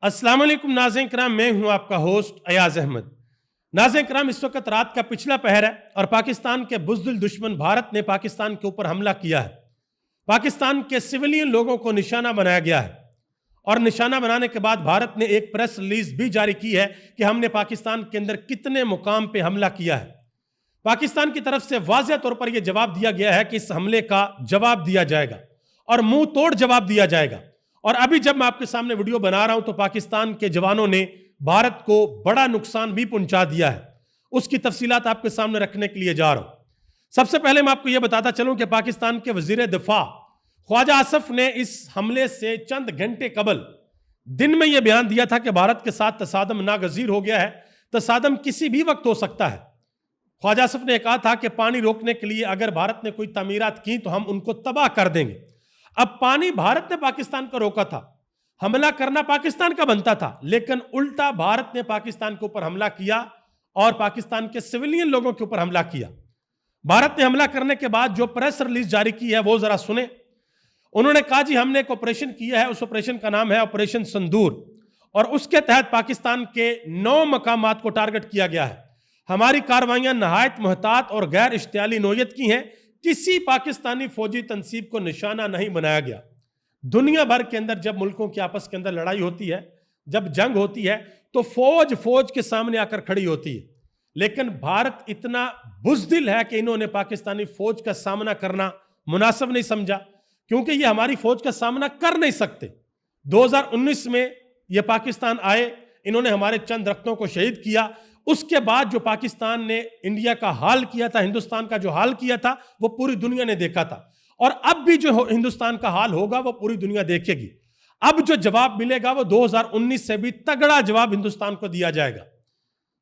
अस्सलाम वालेकुम नाज़रीन करام, मैं हूं आपका होस्ट अयाज अहमद। नाज़रीन करام, इस वक्त रात का पिछला पहर है और पाकिस्तान के बुज़दिल दुश्मन भारत ने पाकिस्तान के ऊपर हमला किया है। पाकिस्तान के सिविलियन लोगों को निशाना बनाया गया है और निशाना बनाने के बाद भारत ने एक प्रेस रिलीज भी जारी की है कि हमने पाकिस्तान के अंदर कितने मुकाम पे हमला किया है। पाकिस्तान की तरफ से वाज़ेह तौर पर यह जवाब दिया गया है कि इस हमले का जवाब दिया जाएगा और मुंह तोड़ जवाब दिया जाएगा। और अभी जब मैं आपके सामने वीडियो बना रहा हूं तो पाकिस्तान के जवानों ने भारत को बड़ा नुकसान भी पहुंचा दिया है। उसकी तफसीलात आपके सामने रखने के लिए जा रहा हूं। सबसे पहले मैं आपको यह बताता चलूं कि पाकिस्तान के वजीर दिफा ख्वाजा आसफ ने इस हमले से चंद घंटे कबल दिन में यह बयान दिया था कि भारत के साथ तसादम नागजीर हो गया है, तसादम किसी भी वक्त हो सकता है। ख्वाजा आसफ ने कहा था कि पानी रोकने के लिए अगर भारत ने कोई तमीरात की तो हम उनको तबाह कर देंगे। अब पानी भारत ने पाकिस्तान को रोका था, हमला करना पाकिस्तान का बनता था, लेकिन उल्टा भारत ने पाकिस्तान के ऊपर हमला किया और पाकिस्तान के सिविलियन लोगों के ऊपर हमला किया। भारत ने हमला करने के बाद जो प्रेस रिलीज जारी की है वो जरा सुने। उन्होंने कहा जी हमने एक ऑपरेशन किया है, उस ऑपरेशन का नाम है ऑपरेशन संदूर और उसके तहत पाकिस्तान के 9 मकामात को टारगेट किया गया है। हमारी कार्रवाइयां नहायत मुहतात और गैर इश्तियाली नोयत की हैं, किसी पाकिस्तानी फौजी तंसीब को निशाना नहीं बनाया गया। दुनिया भर के अंदर जब मुल्कों की आपस के अंदर लड़ाई होती है, जब जंग होती है तो फौज के सामने आकर खड़ी होती है, लेकिन भारत इतना बुज़दिल है कि इन्होंने पाकिस्तानी फौज का सामना करना मुनासिब नहीं समझा, क्योंकि ये हमारी फौज का सामना कर नहीं सकते। 2019 में ये पाकिस्तान आए, इन्होंने हमारे चंद रख्तों को शहीद किया। उसके बाद जो पाकिस्तान ने इंडिया का हाल किया था, हिंदुस्तान का जो हाल किया था वो पूरी दुनिया ने देखा था और अब भी जो हिंदुस्तान का हाल होगा वो पूरी दुनिया देखेगी। अब जो जवाब मिलेगा वो 2019 से भी तगड़ा जवाब हिंदुस्तान को दिया जाएगा,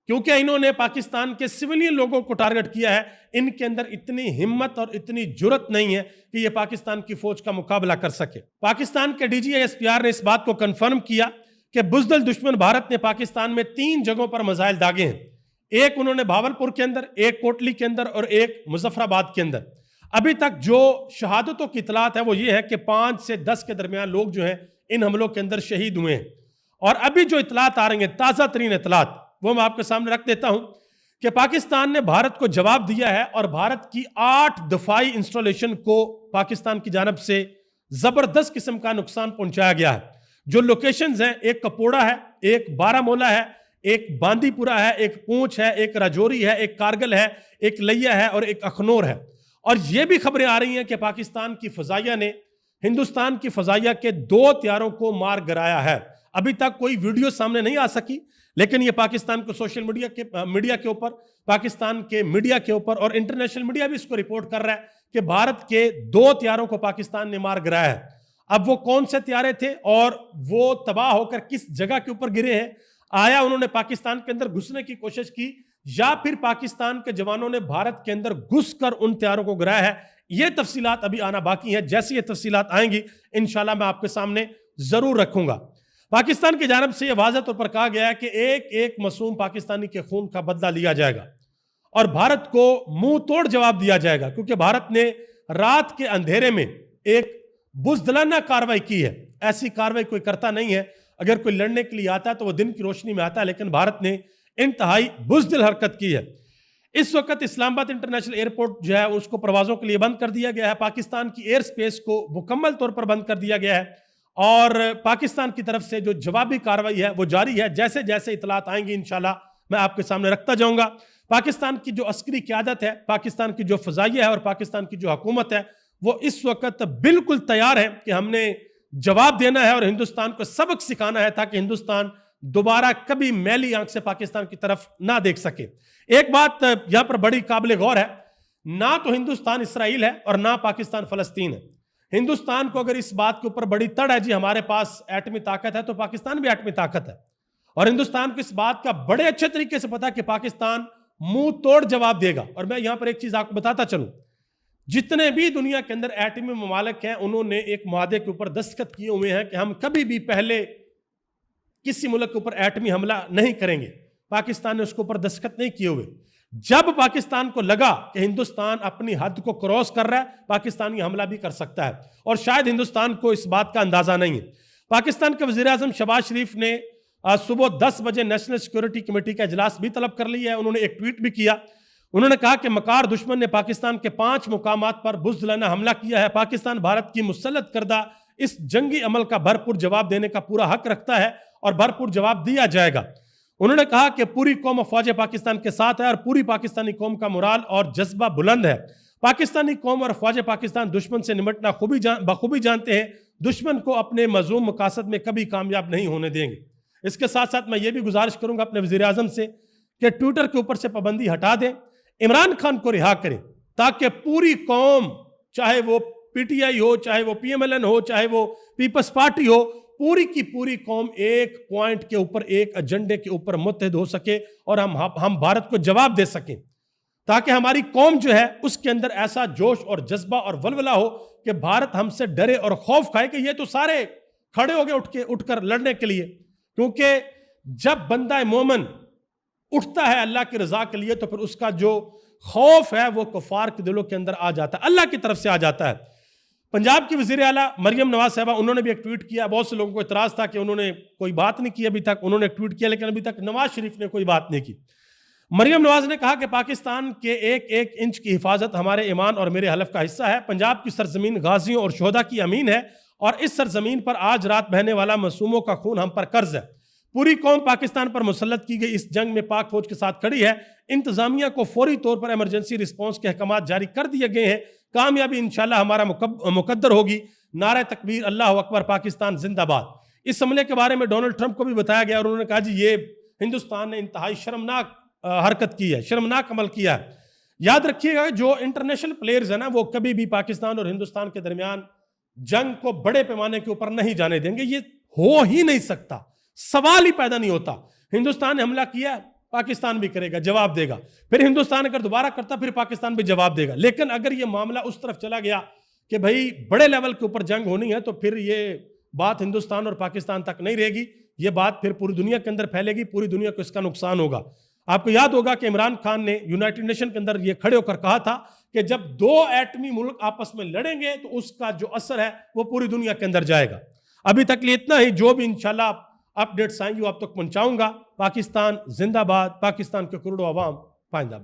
क्योंकि इन्होंने पाकिस्तान के सिविलियन लोगों को टारगेट किया है। इनके अंदर इतनी हिम्मत और इतनी जुर्रत नहीं है कि ये पाकिस्तान की फौज का मुकाबला कर सके। पाकिस्तान के DGSPR ने इस बात को कंफर्म किया कि बुज़दिल दुश्मन भारत ने पाकिस्तान में 3 जगहों पर मिसाइल दागे हैं। एक उन्होंने भावलपुर के अंदर, एक कोटली के अंदर और एक मुजफ्फराबाद के अंदर। अभी तक जो शहादतों की इतलात है वो ये है कि 5 से 10 के दरमियान लोग जो हैं इन हमलों के अंदर शहीद हुए हैं। और अभी जो इतलात आ रही हैं, ताज़ा तरीन इतलात, वो मैं आपके सामने रख देता हूं कि पाकिस्तान ने भारत को जवाब दिया है और भारत की 8 दफाई इंस्टॉलेशन को पाकिस्तान की जानब से जबरदस्त किस्म का नुकसान पहुंचाया गया है। जो लोकेशंस हैं, एक कपोड़ा है, एक बारामूला है, एक बांदीपुरा है, एक पूंछ है, एक राजौरी है, एक कारगिल है, एक लिया है और एक अखनौर है। और ये भी खबरें आ रही हैं कि पाकिस्तान की फजाइया ने हिंदुस्तान की फजाइया के 2 हथियारों को मार गिराया है। अभी तक कोई वीडियो सामने नहीं आ सकी, लेकिन ये पाकिस्तान को सोशल मीडिया के ऊपर, पाकिस्तान के मीडिया के ऊपर और इंटरनेशनल मीडिया भी इसको रिपोर्ट कर रहा है कि भारत के 2 हथियारों को पाकिस्तान ने मार गिराया है। अब वो कौन से हथियार थे और वो तबाह होकर किस जगह के ऊपर गिरे हैं? आया उन्होंने पाकिस्तान के अंदर घुसने की कोशिश की या फिर पाकिस्तान के जवानों ने भारत के अंदर घुसकर उन हथियारों को गिराया है? ये तफसीलात अभी आना बाकी है। जैसे ये तफसीलात आएंगी इंशाल्लाह मैं आपके सामने जरूर रखूंगा। पाकिस्तान की जानब से यह वाज़ेह तौर पर कहा गया है कि एक एक मासूम पाकिस्तानी के खून का बदला लिया जाएगा और भारत को मुंह तोड़ जवाब दिया जाएगा, क्योंकि भारत ने रात के अंधेरे में एक बुज़दिलाना कार्रवाई की है। ऐसी कार्रवाई कोई करता नहीं है। अगर कोई लड़ने के लिए आता है तो वो दिन की रोशनी में आता है, लेकिन भारत ने इंतहाई बुज़दिल हरकत की है। इस वक्त इस्लामाबाद इंटरनेशनल एयरपोर्ट जो है उसको प्रवाजों के लिए बंद कर दिया गया है। पाकिस्तान की एयर स्पेस को मुकम्मल तौर पर बंद कर दिया गया है और पाकिस्तान की तरफ से जो जवाबी कार्रवाई है वो जारी है। जैसे जैसे इतलात आएंगी इंशाल्लाह मैं आपके सामने रखता जाऊंगा। पाकिस्तान की जो अस्करी क़यादत है, पाकिस्तान की जो फ़ज़ाइया है और पाकिस्तान की जो हुकूमत है वो इस वक्त बिल्कुल तैयार है कि हमने जवाब देना है और हिंदुस्तान को सबक सिखाना है, ताकि हिंदुस्तान दोबारा कभी मैली आंख से पाकिस्तान की तरफ ना देख सके। एक बात यहां पर बड़ी काबिल गौर है, ना तो हिंदुस्तान इसराइल है और ना पाकिस्तान फलस्तीन है। हिंदुस्तान को अगर इस बात के ऊपर बड़ी तड़ है जी हमारे पास एटमी ताकत है, तो पाकिस्तान भी एटमी ताकत है और हिंदुस्तान को इस बात का बड़े अच्छे तरीके से पता है कि पाकिस्तान मुंह तोड़ जवाब देगा। और मैं यहां पर एक चीज आपको बताता चलूं, जितने भी दुनिया के अंदर एटमी ममालिक हैं उन्होंने एक मुआहदे के ऊपर दस्तखत किए हुए हैं कि हम कभी भी पहले किसी मुल्क के ऊपर एटमी हमला नहीं करेंगे। पाकिस्तान ने उसके ऊपर दस्तखत नहीं किए हुए। जब पाकिस्तान को लगा कि हिंदुस्तान अपनी हद को क्रॉस कर रहा है, पाकिस्तान ये हमला भी कर सकता है और शायद हिंदुस्तान को इस बात का अंदाजा नहीं है। पाकिस्तान के वज़ीर आज़म शहबाज शरीफ ने आज सुबह 10 बजे नेशनल सिक्योरिटी कमेटी का इजलास भी तलब कर लिया है। उन्होंने एक ट्वीट भी किया। उन्होंने कहा कि मकार दुश्मन ने पाकिस्तान के 5 मुकामात पर बुज़दिलाना हमला किया है। पाकिस्तान भारत की मुसल्लत करदा इस जंगी अमल का भरपूर जवाब देने का पूरा हक रखता है और भरपूर जवाब दिया जाएगा। उन्होंने कहा कि पूरी कौम फ़ौज पाकिस्तान के साथ है और पूरी पाकिस्तानी कौम का मोराल और जज्बा बुलंद है। पाकिस्तानी कौम और फ़ौज पाकिस्तान दुश्मन से निमटना बखूबी जानते हैं। दुश्मन को अपने मज़लूम मकासद में कभी कामयाब नहीं होने देंगे। इसके साथ साथ मैं ये भी गुजारिश करूंगा अपने वज़ीर आज़म से कि ट्विटर के ऊपर से पाबंदी हटा दें, इमरान खान को रिहा करें, ताकि पूरी कौम, चाहे वो पीटीआई हो, चाहे वो पीएमएलएन हो, चाहे वो पीपल्स पार्टी हो, पूरी की पूरी कौम एक पॉइंट के ऊपर, एक एजेंडे के ऊपर मुत्तहिद हो सके और हम भारत को जवाब दे सकें, ताकि हमारी कौम जो है उसके अंदर ऐसा जोश और जज्बा और वलवला हो कि भारत हमसे डरे और खौफ खाए कि ये तो सारे खड़े हो गए उठकर लड़ने के लिए। क्योंकि जब बंदा मोमन उठता है अल्लाह की रजा के लिए तो फिर उसका जो खौफ है वो कुफार के दिलों के अंदर आ जाता है, अल्लाह की तरफ से आ जाता है। पंजाब की वज़ीर आला मरियम नवाज साहबा, उन्होंने भी एक ट्वीट किया। बहुत से लोगों को इतराज़ था कि उन्होंने कोई बात नहीं की अभी तक। उन्होंने एक ट्वीट किया लेकिन अभी तक नवाज शरीफ ने कोई बात नहीं की। मरियम नवाज ने कहा कि पाकिस्तान के एक एक इंच की हिफाजत हमारे ईमान और मेरे हलफ का हिस्सा है। पंजाब की सरजमीन गाजियों और शोहदा की अमीन है और इस सरजमीन पर आज रात बहने वाला मासूमों का खून हम पर कर्ज है। पूरी कौम पाकिस्तान पर मुसल्लत की गई इस जंग में पाक फौज के साथ खड़ी है। इंतजामिया को फौरी तौर पर इमरजेंसी रिस्पॉन्स के अहकाम जारी कर दिए गए हैं। कामयाबी इंशाल्लाह हमारा मुकद्दर होगी। नारा तकबीर, अल्लाह अकबर, पाकिस्तान जिंदाबाद। इस हमले के बारे में डोनाल्ड ट्रंप को भी बताया गया और उन्होंने कहा जी ये हिंदुस्तान ने इंतहाई शर्मनाक हरकत की है, शर्मनाक अमल किया है। याद रखिएगा जो इंटरनेशनल प्लेयर्स है ना, वो कभी भी पाकिस्तान और हिंदुस्तान के दरमियान जंग को बड़े पैमाने के ऊपर नहीं जाने देंगे। ये हो ही नहीं सकता, सवाल ही पैदा नहीं होता। हिंदुस्तान ने हमला किया, पाकिस्तान भी करेगा, जवाब देगा। फिर हिंदुस्तान अगर दोबारा करता फिर पाकिस्तान भी जवाब देगा। लेकिन अगर ये मामला उस तरफ चला गया कि भाई बड़े लेवल के ऊपर जंग होनी है तो फिर ये बात हिंदुस्तान और पाकिस्तान तक नहीं रहेगी, ये बात फिर पूरी दुनिया के अंदर फैलेगी, पूरी दुनिया को इसका नुकसान होगा। आपको याद होगा कि इमरान खान ने यूनाइटेड नेशन के अंदर ये खड़े होकर कहा था कि जब 2 एटमी मुल्क आपस में लड़ेंगे तो उसका जो असर है वो पूरी दुनिया के अंदर जाएगा। अभी तक लिए इतना ही। जो भी इंशाल्लाह अपडेट्स आएंगी वो आप तक पहुंचाऊंगा। पाकिस्तान जिंदाबाद, पाकिस्तान के करोड़ों अवाम पाइंदाबाद।